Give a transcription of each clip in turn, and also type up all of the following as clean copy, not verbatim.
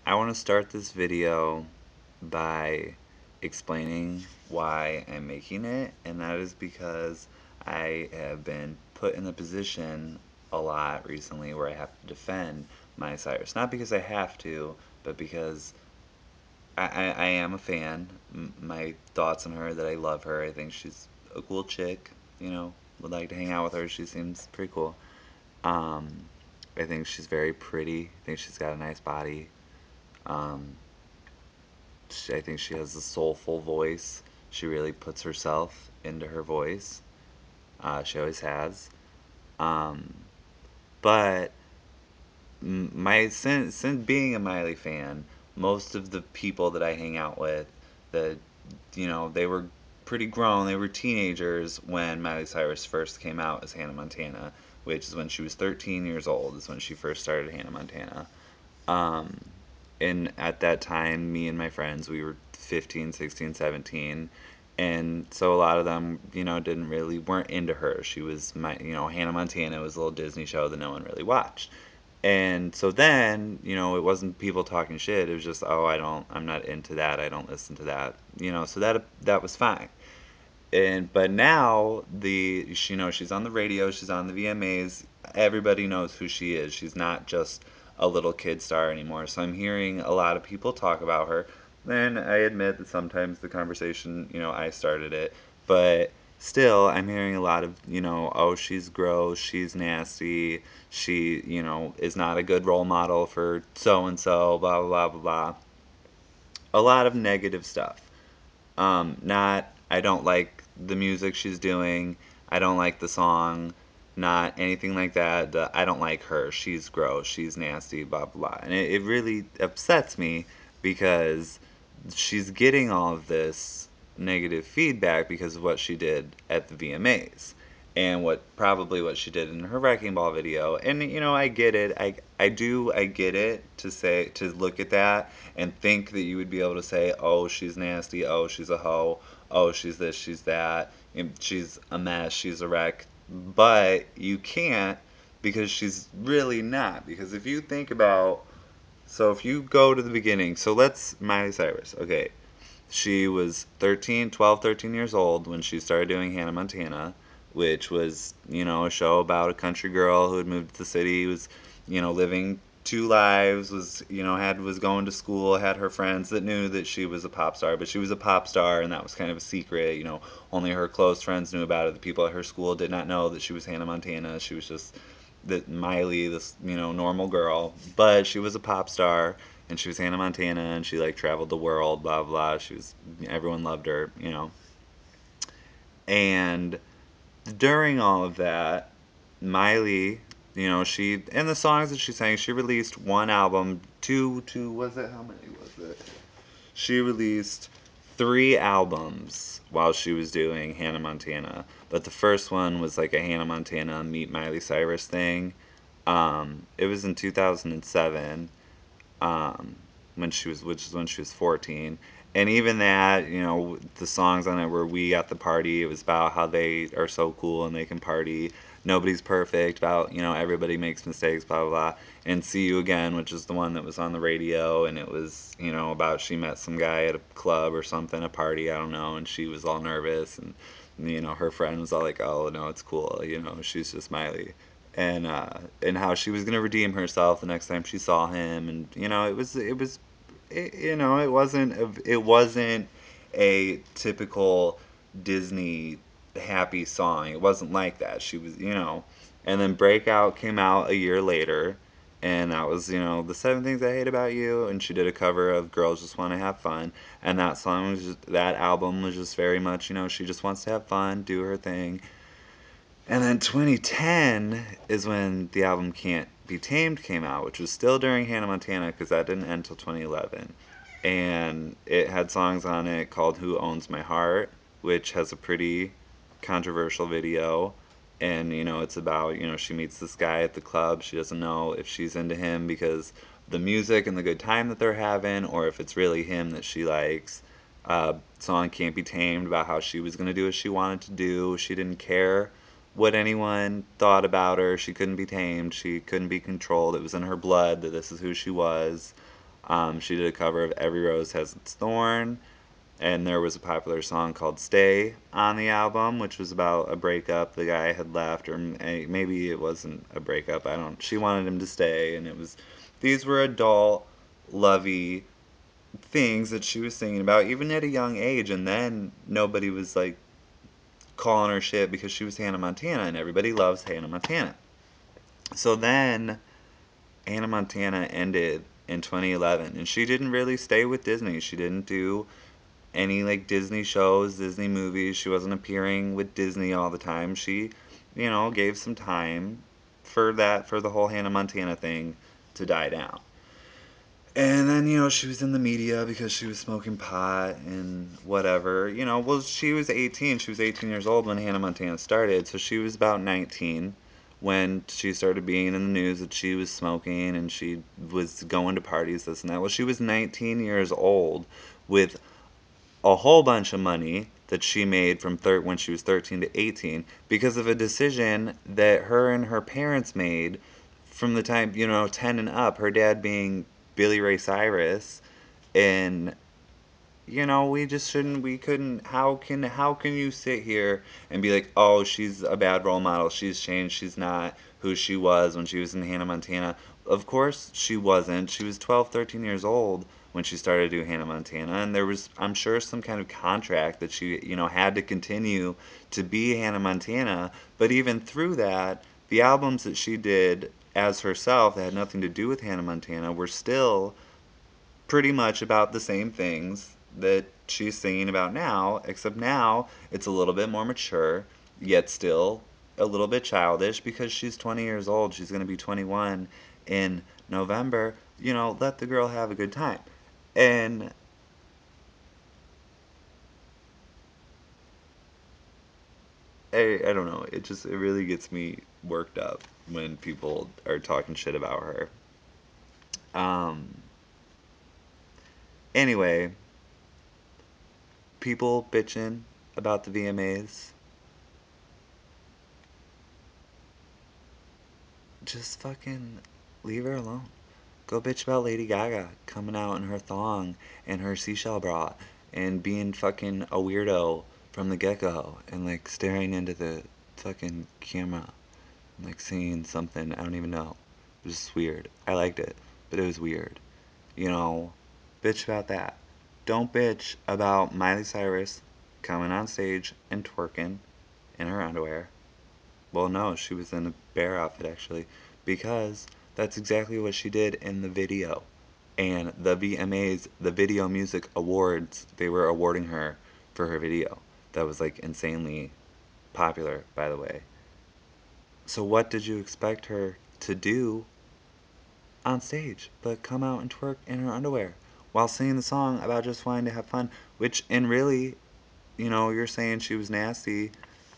I want to start this video by explaining why I'm making it, and that is because I have been put in the position a lot recently where I have to defend Miley Cyrus. Not because I have to, but because I am a fan. My thoughts on her that I love her. I think she's a cool chick, would like to hang out with her. She seems pretty cool. Um, I think she's very pretty. I think she's got a nice body. Um, I think she has a soulful voice. She really puts herself into her voice. She always has. Um, but since being a Miley fan, most of the people that I hang out with, that they were pretty grown. They were teenagers when Miley Cyrus first came out as Hannah Montana, which is when she was 13 years old. Is when she first started Hannah Montana. Um, and at that time, me and my friends, we were 15, 16, 17. And so a lot of them, didn't really, weren't into her. She was Hannah Montana was a little Disney show that no one really watched. And so then, it wasn't people talking shit. It was just, oh, I'm not into that. I don't listen to that. So that was fine. But now she's on the radio, she's on the VMAs. Everybody knows who she is. She's not just a little kid star anymore. So I'm hearing a lot of people talk about her. And I admit that sometimes the conversation, I started it, but still I'm hearing a lot of, oh, she's gross, she's nasty, she, is not a good role model for so and so, blah blah blah blah. A lot of negative stuff. Not, I don't like the music she's doing. I don't like the song. Not anything like that. I don't like her. She's gross. She's nasty. Blah blah. And it really upsets me because she's getting all of this negative feedback because of what she did at the VMAs and what she did in her wrecking ball video. And I get it. I get it to look at that and think that you would be able to say, oh, she's nasty, oh, she's a hoe, oh, she's this, she's that, and she's a mess, she's a wreck. But you can't, because she's really not. Because if you think about, so if you go to the beginning, so let's Miley Cyrus, okay, she was 13, 12, 13 years old when she started doing Hannah Montana, which was, a show about a country girl who had moved to the city, was, living two lives, was going to school, had her friends that knew that she was a pop star, but she was a pop star and that was kind of a secret, only her close friends knew about it. The people at her school did not know that she was Hannah Montana. She was just that Miley, this, normal girl, but she was a pop star and she was Hannah Montana, and she like traveled the world, blah blah. Everyone loved her, And during all of that, Miley, she and the songs that she sang, she released one album, two was it? How many was it? She released three albums while she was doing Hannah Montana, but the first one was like a Hannah Montana meet Miley Cyrus thing. It was in 2007, um, which is when she was 14. And even that, the songs on it were "We at the Party." It was about how they are so cool and they can party. Nobody's perfect. About everybody makes mistakes. Blah blah blah. And "See You Again," which is the one that was on the radio, and it was about she met some guy at a club or something, a party, I don't know, and she was all nervous, and her friend was all like, "Oh no, it's cool. She's just Miley." And how she was gonna redeem herself the next time she saw him, and it wasn't a typical Disney happy song. It wasn't like that. She was and then Breakout came out a year later, and that was the seven things I hate about you, and she did a cover of Girls Just Want to Have Fun, and that album was just very much she just wants to have fun, do her thing. And then 2010 is when the album Can't Be Tamed came out, which was still during Hannah Montana because that didn't end until 2011. And it had songs on it called Who Owns My Heart, which has a pretty controversial video. And, it's about, she meets this guy at the club. She doesn't know if she's into him because the music and the good time that they're having, or if it's really him that she likes. Song Can't Be Tamed about how she was going to do what she wanted to do. She didn't care what anyone thought about her. She couldn't be tamed. She couldn't be controlled. It was in her blood that this is who she was. She did a cover of Every Rose Has Its Thorn, and there was a popular song called Stay on the album, which was about a breakup. The guy had left, or maybe it wasn't a breakup. I don't. She wanted him to stay, and it was. These were adult, lovey things that she was singing about, even at a young age. And then nobody was like calling her shit because she was Hannah Montana, and everybody loves Hannah Montana. So then Hannah Montana ended in 2011, and she didn't really stay with Disney. She didn't do any like Disney shows, Disney movies. She wasn't appearing with Disney all the time. She, gave some time for the whole Hannah Montana thing to die down. And then, she was in the media because she was smoking pot and whatever. Well, she was 18. She was 18 years old when Hannah Montana started. So she was about 19 when she started being in the news that she was smoking and she was going to parties, this and that. Well, she was 19 years old with a whole bunch of money that she made from when she was 13 to 18 because of a decision that her and her parents made from the time, 10 and up, her dad being Billy Ray Cyrus. And we just shouldn't, we couldn't, how can you sit here and be like, oh, she's a bad role model, she's changed, she's not who she was when she was in Hannah Montana. Of course she wasn't. She was 12, 13 years old when she started doing Hannah Montana, and there was, I'm sure, some kind of contract that she, had to continue to be Hannah Montana. But even through that, the albums that she did as herself that had nothing to do with Hannah Montana were still pretty much about the same things that she's singing about now, except now it's a little bit more mature, yet still a little bit childish because she's 20 years old. She's going to be 21 in November. Let the girl have a good time. And I don't know, it really gets me worked up when people are talking shit about her. Um, anyway, people bitching about the VMAs, just fucking leave her alone. Go bitch about Lady Gaga coming out in her thong and her seashell bra and being fucking a weirdo from the get go and like staring into the fucking camera and like singing something I don't even know. It was just weird. I liked it, but it was weird. You know, bitch about that. Don't bitch about Miley Cyrus coming on stage and twerking in her underwear. Well, no, she was in a bear outfit actually, because that's exactly what she did in the video. And the VMAs, the Video Music Awards, they were awarding her for her video. That was like insanely popular, by the way. So, what did you expect her to do on stage but come out and twerk in her underwear while singing the song about just wanting to have fun? Which, and really, you're saying she was nasty,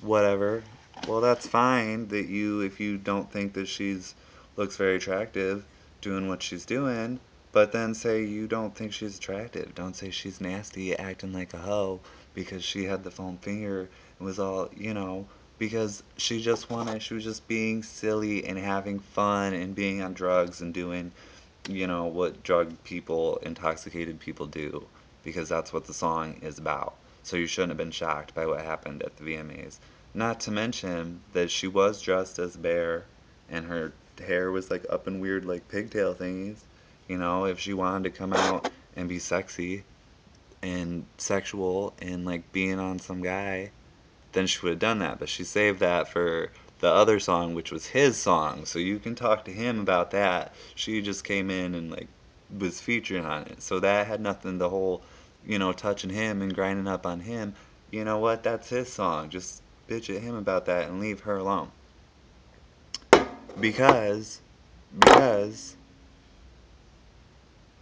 whatever. Well, that's fine that if you don't think that she's looks very attractive doing what she's doing, but then say you don't think she's attractive. Don't say she's nasty acting like a hoe because she had the foam finger and was all, because she was just being silly and having fun and being on drugs and doing, what drug people, intoxicated people do, because that's what the song is about. So you shouldn't have been shocked by what happened at the VMAs. Not to mention that she was dressed as a bear and her hair was like up in weird like pigtail thingies. If she wanted to come out and be sexy and sexual and like being on some guy, then she would have done that. But she saved that for the other song, which was his song. So you can talk to him about that. She just came in and like was featuring on it. So that had nothing, the whole, touching him and grinding up on him. You know what? That's his song. Just bitch at him about that and leave her alone. Because, because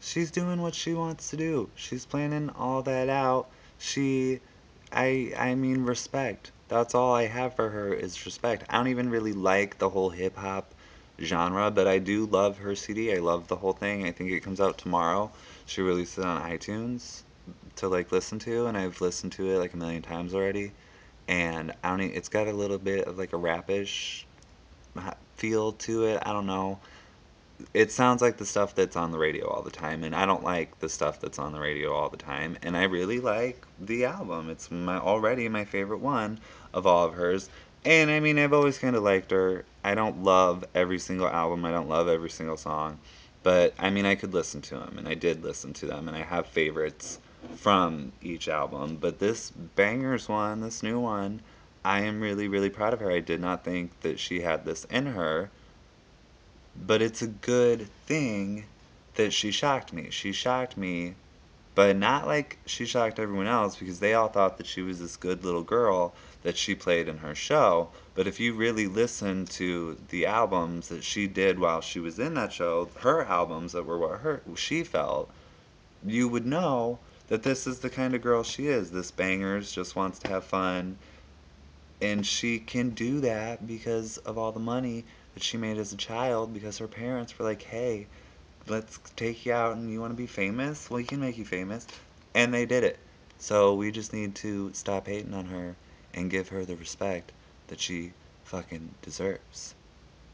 she's doing what she wants to do. She's planning all that out. She I mean respect. That's all I have for her is respect. I don't even really like the whole hip hop genre, but I do love her CD. I love the whole thing. I think it comes out tomorrow. She released it on iTunes to like listen to, and I've listened to it like a million times already. And I don't it's got a little bit of like a rapish feel to it. I don't know. it sounds like the stuff that's on the radio all the time, and I don't like the stuff that's on the radio all the time. And I really like the album. It's my already my favorite one of all of hers. And I mean, I've always kind of liked her. I don't love every single album. I don't love every single song, but I mean, I could listen to them, and I did listen to them, and I have favorites from each album. But this bangers one, this new one, I am really, really proud of her. I did not think that she had this in her, but it's a good thing that she shocked me. She shocked me, but not like she shocked everyone else because they all thought that she was this good little girl that she played in her show. But if you really listen to the albums that she did while she was in that show, her albums that were what her she felt, you would know that this is the kind of girl she is. This bangers just wants to have fun, and she can do that because of all the money that she made as a child because her parents were like, hey, let's take you out and you want to be famous? Well, we can make you famous. And they did it. So we just need to stop hating on her and give her the respect that she fucking deserves.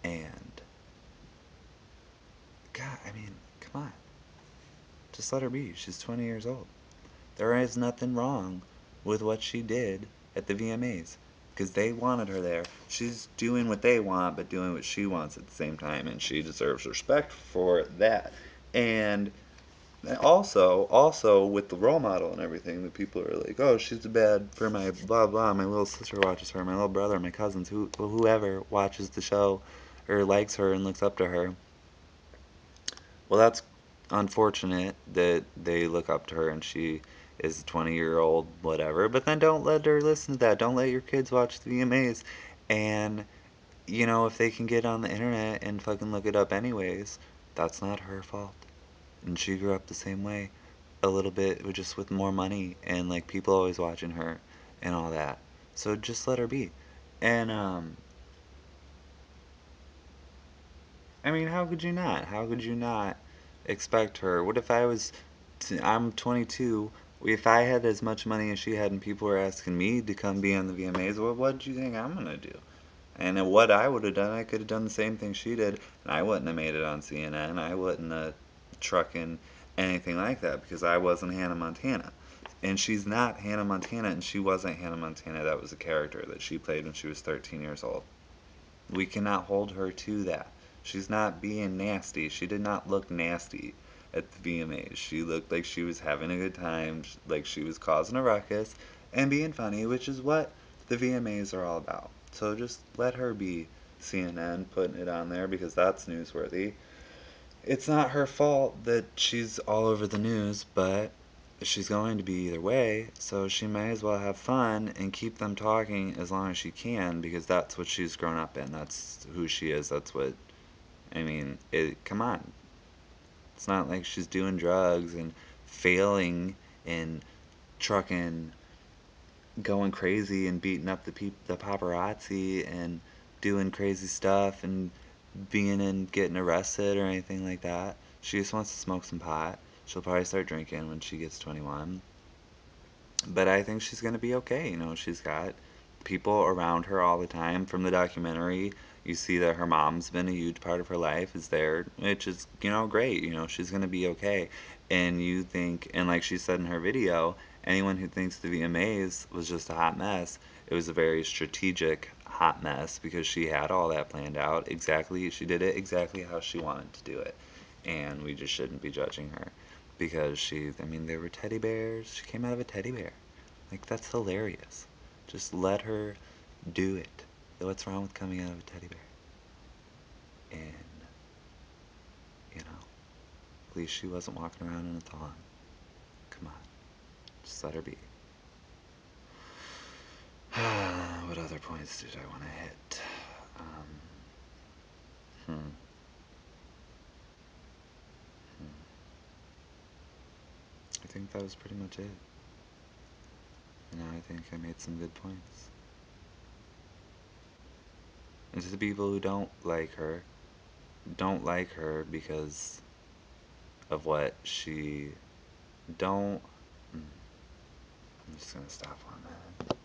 And, God, I mean, come on. Just let her be. She's 20 years old. There is nothing wrong with what she did at the VMAs because they wanted her there. She's doing what they want, but doing what she wants at the same time, and she deserves respect for that. And also with the role model and everything, that people are like, oh, she's bad for my blah blah. My little sister watches her, my little brother, my cousins, whoever watches the show or likes her and looks up to her. Well, that's unfortunate that they look up to her and she is a 20-year-old, whatever. But then don't let her listen to that. Don't let your kids watch the VMAs. And, if they can get on the internet and fucking look it up anyways, that's not her fault. And she grew up the same way, a little bit, just with more money and, like, people always watching her and all that. So just let her be. And, I mean, how could you not? How could you not expect her? What if I was, I'm 22. If I had as much money as she had and people were asking me to come be on the VMAs, what do you think I'm gonna do? And what I would have done, I could have done the same thing she did, and I wouldn't have made it on CNN. I wouldn't have trucking anything like that because I wasn't Hannah Montana. And she's not Hannah Montana, and she wasn't Hannah Montana. That was a character that she played when she was 13 years old. We cannot hold her to that. She's not being nasty. She did not look nasty at the VMAs. She looked like she was having a good time, like she was causing a ruckus and being funny, which is what the VMAs are all about. So just let her be CNN putting it on there because that's newsworthy. It's not her fault that she's all over the news, but she's going to be either way, so she may as well have fun and keep them talking as long as she can because that's what she's grown up in. That's who she is. That's what I mean. Come on. It's not like she's doing drugs and failing and trucking, going crazy and beating up the paparazzi and doing crazy stuff and being and getting arrested or anything like that. She just wants to smoke some pot. She'll probably start drinking when she gets 21. But I think she's going to be okay. She's got people around her all the time. From the documentary, you see that her mom's been a huge part of her life, is there, which is, great. She's going to be okay. And you think, and like she said in her video, anyone who thinks the VMAs was just a hot mess, it was a very strategic hot mess because she had all that planned out exactly. She did it exactly how she wanted to do it. And we just shouldn't be judging her because I mean, there were teddy bears. She came out of a teddy bear. Like, that's hilarious. Just let her do it. What's wrong with coming out of a teddy bear? And, at least she wasn't walking around in a thong. Come on. Just let her be. What other points did I want to hit? Um, hmm, hmm. I think that was pretty much it. I think I made some good points. And to the people who don't like her because of what she don't. I'm just gonna stop on that.